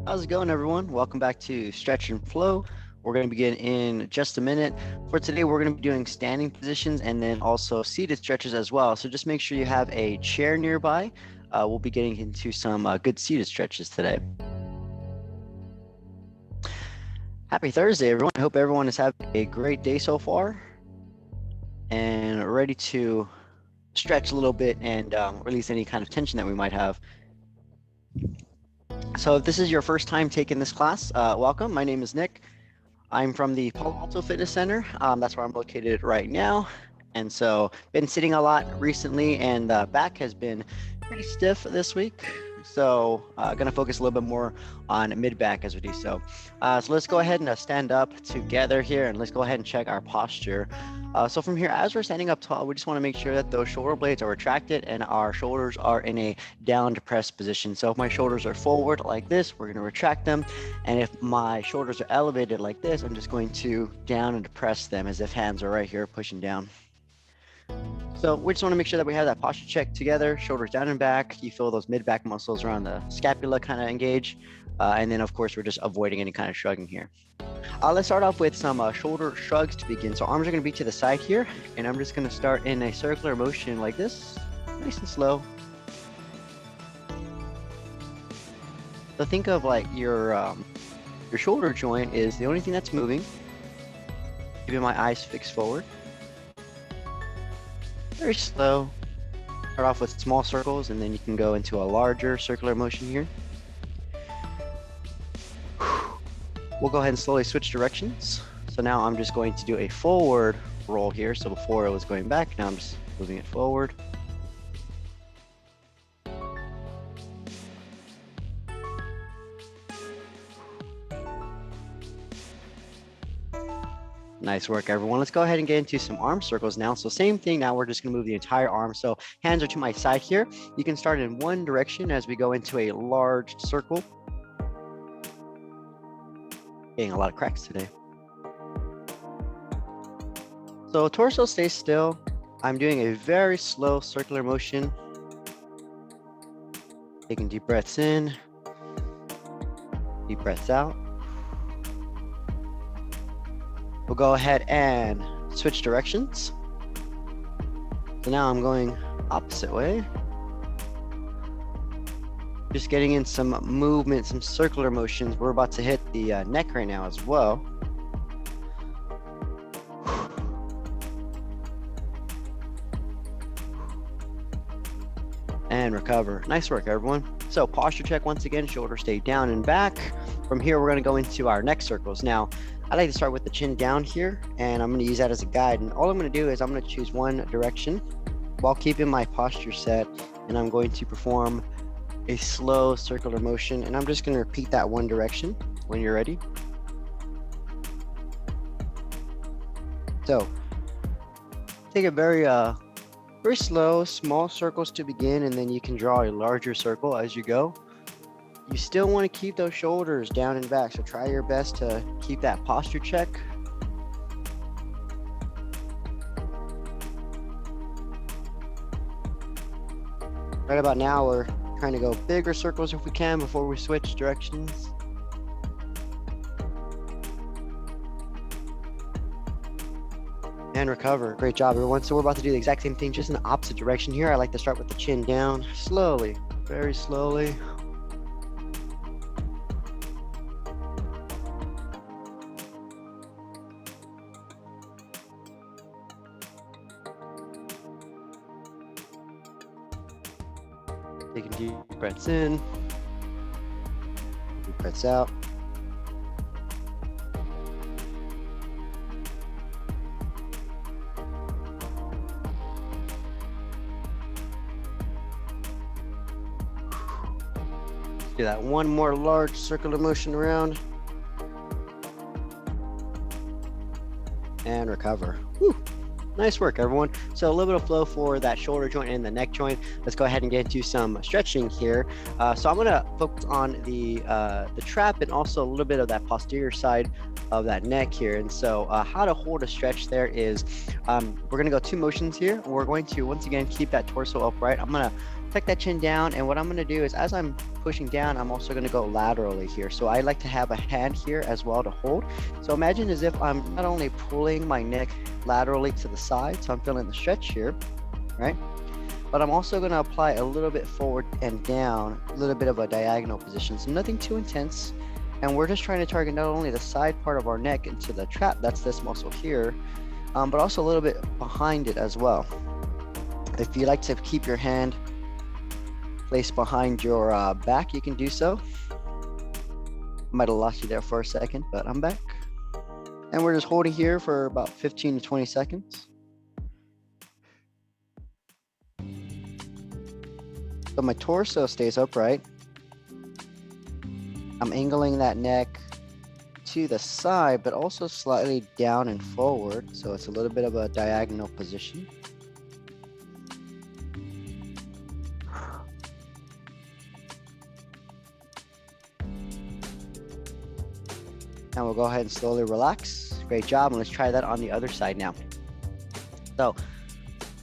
How's it going, everyone? Welcome back to Stretch and Flow. We're going to begin in just a minute. For today, we're going to be doing standing positions and then also seated stretches as well. So just make sure you have a chair nearby. We'll be getting into some good seated stretches today. Happy Thursday, everyone. I hope everyone is having a great day so far and ready to stretch a little bit and release any kind of tension that we might have. So if this is your first time taking this class, welcome. My name is Nick. I'm from the Palo Alto Fitness Center. That's where I'm located right now. And so been sitting a lot recently, and the back has been pretty stiff this week. So gonna focus a little bit more on mid back as we do so. So let's go ahead and stand up together here, and let's go ahead and check our posture. So from here, as we're standing up tall, we just want to make sure that those shoulder blades are retracted and our shoulders are in a down depressed position. So if my shoulders are forward like this, we're going to retract them. And if my shoulders are elevated like this, I'm just going to down and depress them as if hands are right here pushing down. So we just want to make sure that we have that posture check together, shoulders down and back. You feel those mid-back muscles around the scapula kind of engage. And then, of course, we're just avoiding any kind of shrugging here. Let's start off with some shoulder shrugs to begin. So arms are going to be to the side here, and I'm just going to start in a circular motion like this, nice and slow. So think of like your shoulder joint is the only thing that's moving. Keeping my eyes fixed forward. Very slow. Start off with small circles, and then you can go into a larger circular motion here. We'll go ahead and slowly switch directions. So now I'm just going to do a forward roll here. So before it was going back, now I'm just moving it forward. Nice work, everyone. Let's go ahead and get into some arm circles now. So same thing, now we're just gonna move the entire arm. So hands are to my side here. You can start in one direction as we go into a large circle. Getting a lot of cracks today. So torso stays still. I'm doing a very slow circular motion. Taking deep breaths in, deep breaths out. We'll go ahead and switch directions. So now I'm going opposite way. Just getting in some movement, some circular motions. We're about to hit the neck right now as well. And recover. Nice work, everyone. So posture check once again, shoulders stay down and back. From here, we're gonna go into our neck circles. Now, I like to start with the chin down here, and I'm gonna use that as a guide. And all I'm gonna do is I'm gonna choose one direction while keeping my posture set, and I'm going to perform a slow circular motion, and I'm just going to repeat that one direction when you're ready. So take a very slow, small circles to begin, and then you can draw a larger circle as you go. You still want to keep those shoulders down and back, so try your best to keep that posture check. Right about now, we're trying to go bigger circles if we can before we switch directions. And recover. Great job, everyone. So we're about to do the exact same thing, just in the opposite direction here. I like to start with the chin down, slowly, very slowly. Taking deep breaths in, deep breaths out. Do that one more large circular motion around. And recover. Whew. Nice work, everyone. So a little bit of flow for that shoulder joint and the neck joint. Let's go ahead and get into some stretching here. So I'm gonna focus on the trap and also a little bit of that posterior side of that neck here. And so how to hold a stretch there is we're gonna go two motions here. We're going to once again keep that torso upright. I'm gonna tuck that chin down. And what I'm gonna do is as I'm pushing down, I'm also gonna go laterally here. So I like to have a hand here as well to hold. So imagine as if I'm not only pulling my neck laterally to the side, so I'm feeling the stretch here, right? But I'm also gonna apply a little bit forward and down, a little bit of a diagonal position. So nothing too intense. And we're just trying to target not only the side part of our neck into the trap, that's this muscle here, but also a little bit behind it as well. If you like to keep your hand placed behind your back, you can do so. Might have lost you there for a second, but I'm back. And we're just holding here for about 15 to 20 seconds. So my torso stays upright. I'm angling that neck to the side, but also slightly down and forward. So it's a little bit of a diagonal position. And we'll go ahead and slowly relax. Great job. And let's try that on the other side now. So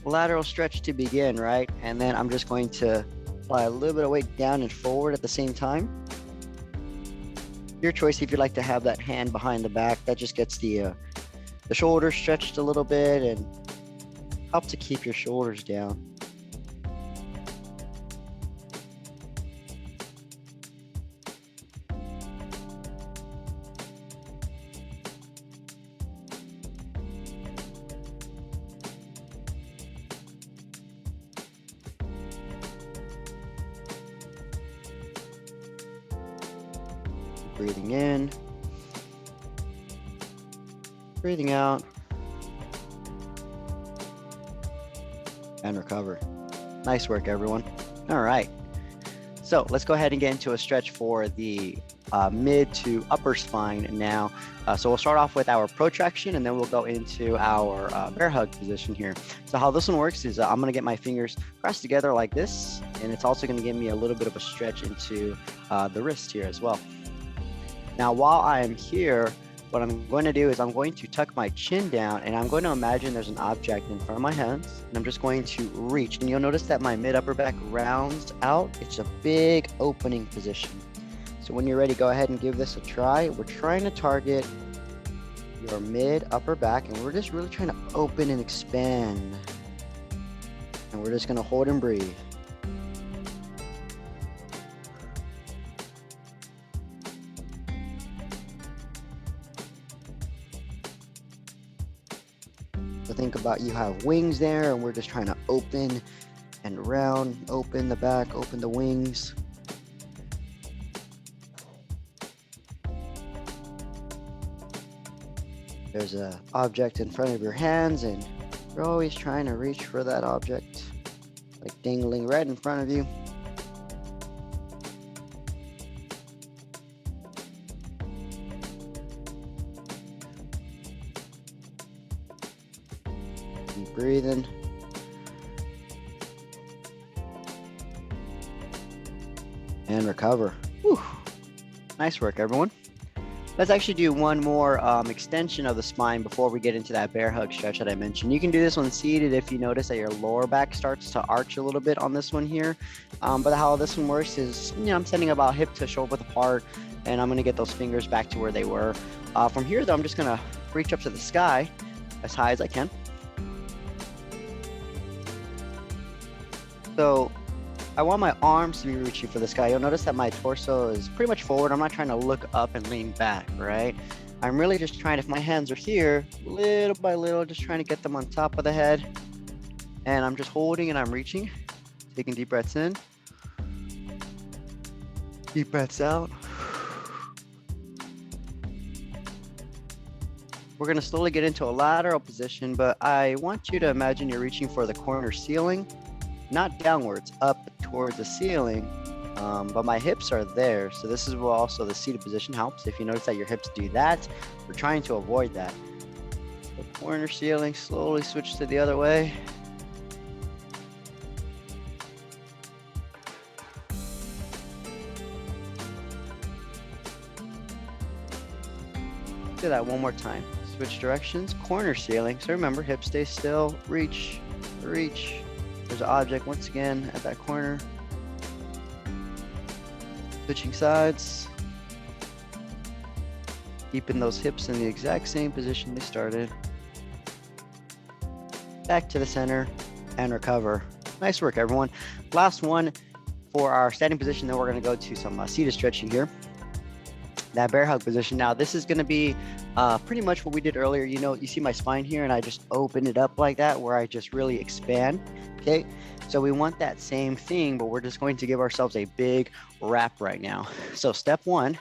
lateral stretch to begin, right? And then I'm just going to apply a little bit of weight down and forward at the same time. Your choice if you'd like to have that hand behind the back. That just gets the shoulders stretched a little bit and help to keep your shoulders down. Breathing in, breathing out, and recover. Nice work, everyone. All right. So let's go ahead and get into a stretch for the mid to upper spine now. So we'll start off with our protraction, and then we'll go into our bear hug position here. So how this one works is I'm going to get my fingers pressed together like this, and it's also going to give me a little bit of a stretch into the wrist here as well. Now, while I am here, what I'm going to do is I'm going to tuck my chin down, and I'm going to imagine there's an object in front of my hands, and I'm just going to reach. And you'll notice that my mid upper back rounds out. It's a big opening position. So when you're ready, go ahead and give this a try. We're trying to target your mid upper back, and we're just really trying to open and expand. And we're just going to hold and breathe. So think about you have wings there, and we're just trying to open and round, open the back, open the wings. There's an object in front of your hands, and you're always trying to reach for that object, like dangling right in front of you. Keep breathing. And recover. Whew. Nice work, everyone. Let's actually do one more extension of the spine before we get into that bear hug stretch that I mentioned. You can do this one seated if you notice that your lower back starts to arch a little bit on this one here. But how this one works is, I'm sending about hip to shoulder width apart, and I'm going to get those fingers back to where they were. From here, though, I'm just going to reach up to the sky as high as I can. So I want my arms to be reaching for the sky. You'll notice that my torso is pretty much forward. I'm not trying to look up and lean back, right? I'm really just trying, if my hands are here, little by little, just trying to get them on top of the head. And I'm just holding and I'm reaching, taking deep breaths in, deep breaths out. We're gonna slowly get into a lateral position, but I want you to imagine you're reaching for the corner ceiling, not downwards, up towards the ceiling, but my hips are there. So this is where also the seated position helps. If you notice that your hips do that, we're trying to avoid that. The corner ceiling, slowly switch to the other way. Do that one more time. Switch directions, corner ceiling. So remember, hips stay still, reach, reach, There's an object once again at that corner. Switching sides. Keeping those hips in the exact same position they started. Back to the center and recover. Nice work, everyone. Last one for our standing position, then we're gonna go to some seated stretching here. That bear hug position. Now, this is gonna be pretty much what we did earlier. You know, you see my spine here and I just open it up like that where I just really expand, okay? So we want that same thing, but we're just going to give ourselves a big wrap right now. So step one,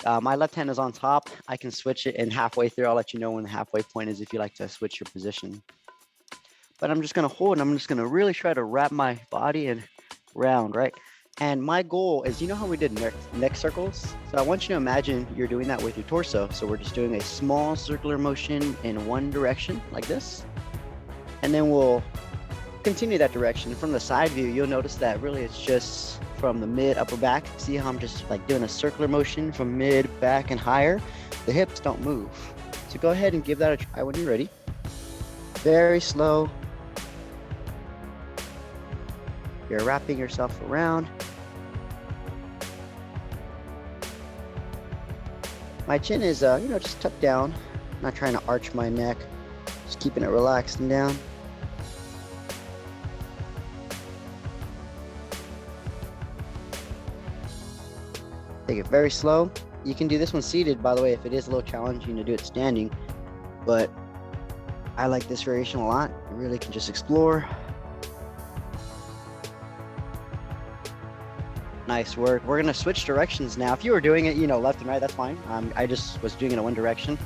my left hand is on top. I can switch it, and halfway through, I'll let you know when the halfway point is if you like to switch your position. But I'm just gonna hold, and I'm just gonna really try to wrap my body and round, right? And my goal is, you know how we did neck circles? So I want you to imagine you're doing that with your torso. So we're just doing a small circular motion in one direction like this. And then we'll continue that direction. From the side view, you'll notice that really it's just from the mid upper back. See how I'm just like doing a circular motion from mid back and higher? The hips don't move. So go ahead and give that a try when you're ready. Very slow. You're wrapping yourself around. My chin is, just tucked down. I'm not trying to arch my neck. Just keeping it relaxed and down. Take it very slow. You can do this one seated, by the way, if it is a little challenging to do it standing, but I like this variation a lot. You really can just explore. Nice work. We're gonna switch directions now. If you were doing it, left and right, that's fine. I just was doing it in one direction.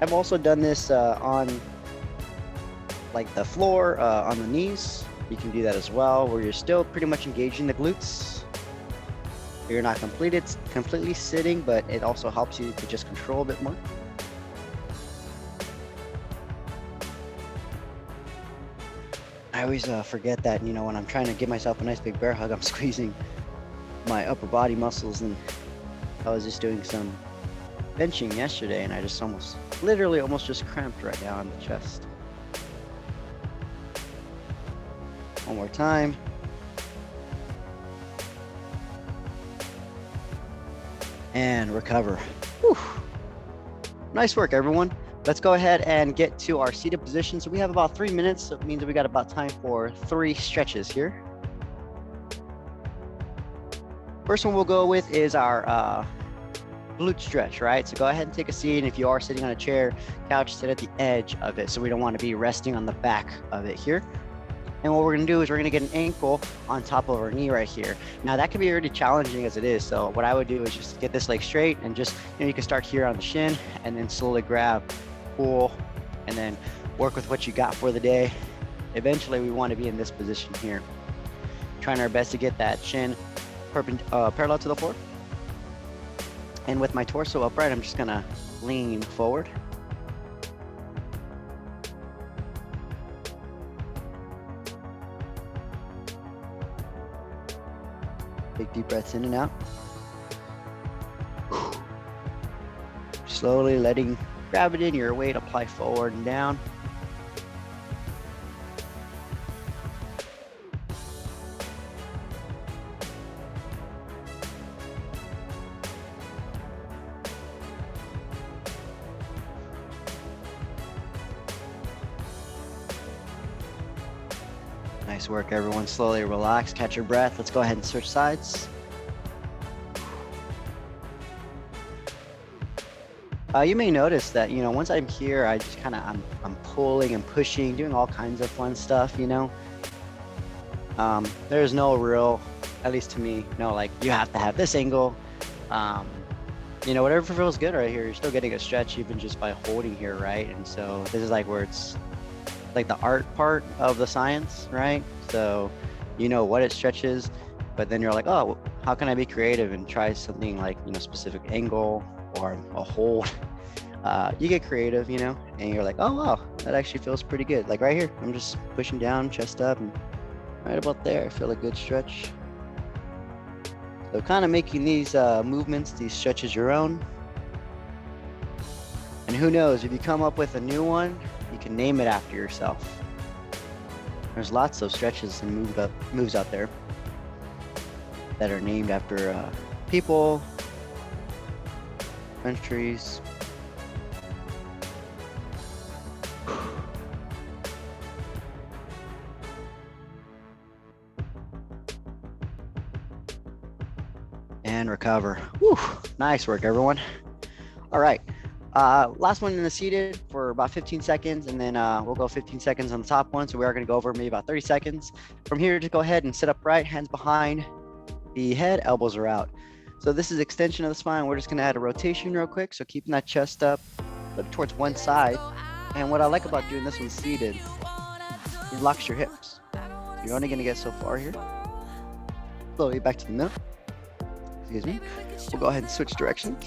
I've also done this on like the floor, on the knees. You can do that as well, where you're still pretty much engaging the glutes. You're not completely sitting, but it also helps you to just control a bit more. I always forget that, when I'm trying to give myself a nice big bear hug, I'm squeezing my upper body muscles. And I was just doing some benching yesterday and I just literally almost just cramped right down on the chest. One more time. And recover. Whew. Nice work, everyone. Let's go ahead and get to our seated position. So we have about 3 minutes. So it means that we got about time for 3 stretches here. First one we'll go with is our glute stretch, right? So go ahead and take a seat. And if you are sitting on a chair, couch, sit at the edge of it. So we don't want to be resting on the back of it here. And what we're gonna do is we're gonna get an ankle on top of our knee right here. Now that can be really challenging as it is. So what I would do is just get this leg straight and just, you can start here on the shin and then slowly grab, pull, and then work with what you got for the day. Eventually we want to be in this position here. Trying our best to get that shin parallel to the floor. And with my torso upright, I'm just gonna lean forward. Big deep breaths in and out. Slowly letting gravity and your weight apply forward and down. Nice work, everyone. Slowly relax, catch your breath. Let's go ahead and switch sides. You may notice that, once I'm here, I just I'm pulling and pushing, doing all kinds of fun stuff, There's no real, at least to me, you have to have this angle. Whatever feels good right here, you're still getting a stretch even just by holding here, right? And so this is where it's like the art part of the science, right? So you know what it stretches, but then you're like, oh, how can I be creative and try something like, specific angle or a hold. You get creative, and you're like, oh, wow, that actually feels pretty good. Like right here, I'm just pushing down, chest up, and right about there, I feel a good stretch. So kind of making these movements, these stretches your own. And And who knows, if you come up with a new one, you can name it after yourself. There's lots of stretches and moves out there that are named after people, countries. And recover. Whew. Nice work, everyone. All right. Last one in the seated for about 15 seconds, and then we'll go 15 seconds on the top one. So we are going to go over maybe about 30 seconds. From here, just go ahead and sit upright, hands behind the head, elbows are out. So this is extension of the spine. We're just going to add a rotation real quick. So keeping that chest up, look towards one side. And what I like about doing this one seated, it locks your hips. You're only going to get so far here. Slowly back to the middle. Excuse me. We'll go ahead and switch directions.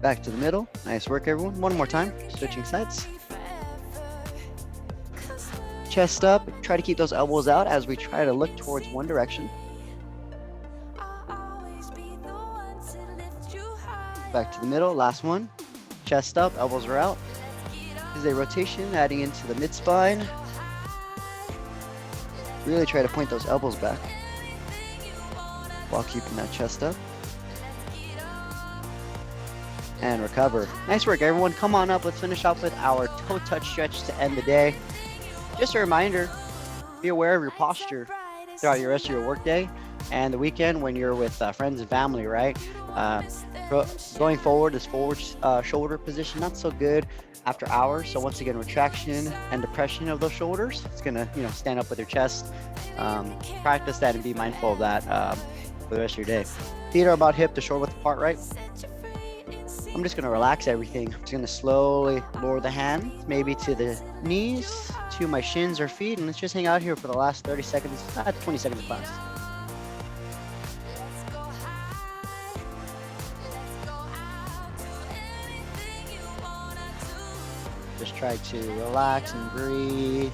Back to the middle. Nice work, everyone. One more time. Switching sides. Chest up. Try to keep those elbows out as we try to look towards one direction. Back to the middle. Last one. Chest up. Elbows are out. This is a rotation adding into the mid spine. Really try to point those elbows back while keeping that chest up. And recover. Nice work, everyone. Come on up. Let's finish off with our toe touch stretch to end the day. Just a reminder, be aware of your posture throughout your rest of your workday and the weekend when you're with friends and family, right? Going forward, this forward shoulder position, not so good after hours. So once again, retraction and depression of those shoulders. It's gonna, stand up with your chest. Practice that and be mindful of that for the rest of your day. Feet are about hip to shoulder width apart, right? I'm just gonna relax everything. I'm just gonna slowly lower the hands, maybe to the knees, to my shins or feet, and let's just hang out here for the last 30 seconds, 20 seconds of class. Just try to relax and breathe.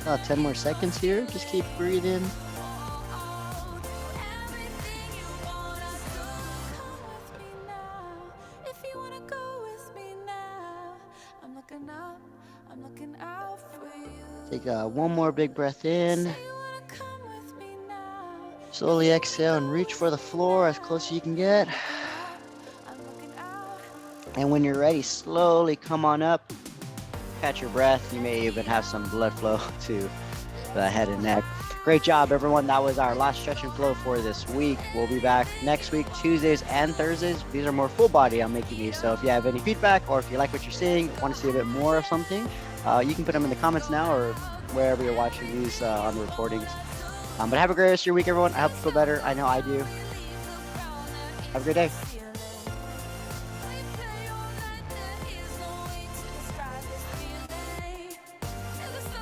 About 10 more seconds here. Just keep breathing. Take one more big breath in. Slowly exhale and reach for the floor as close as you can get. And when you're ready, slowly come on up. Catch your breath. You may even have some blood flow to the head and neck. Great job, everyone. That was our last stretch and flow for this week. We'll be back next week, Tuesdays and Thursdays. These are more full body I'm making these. So if you have any feedback or if you like what you're seeing, want to see a bit more of something, you can put them in the comments now or wherever you're watching these on the recordings. But have a great rest of your week, everyone. I hope you feel better. I know I do. Have a great day.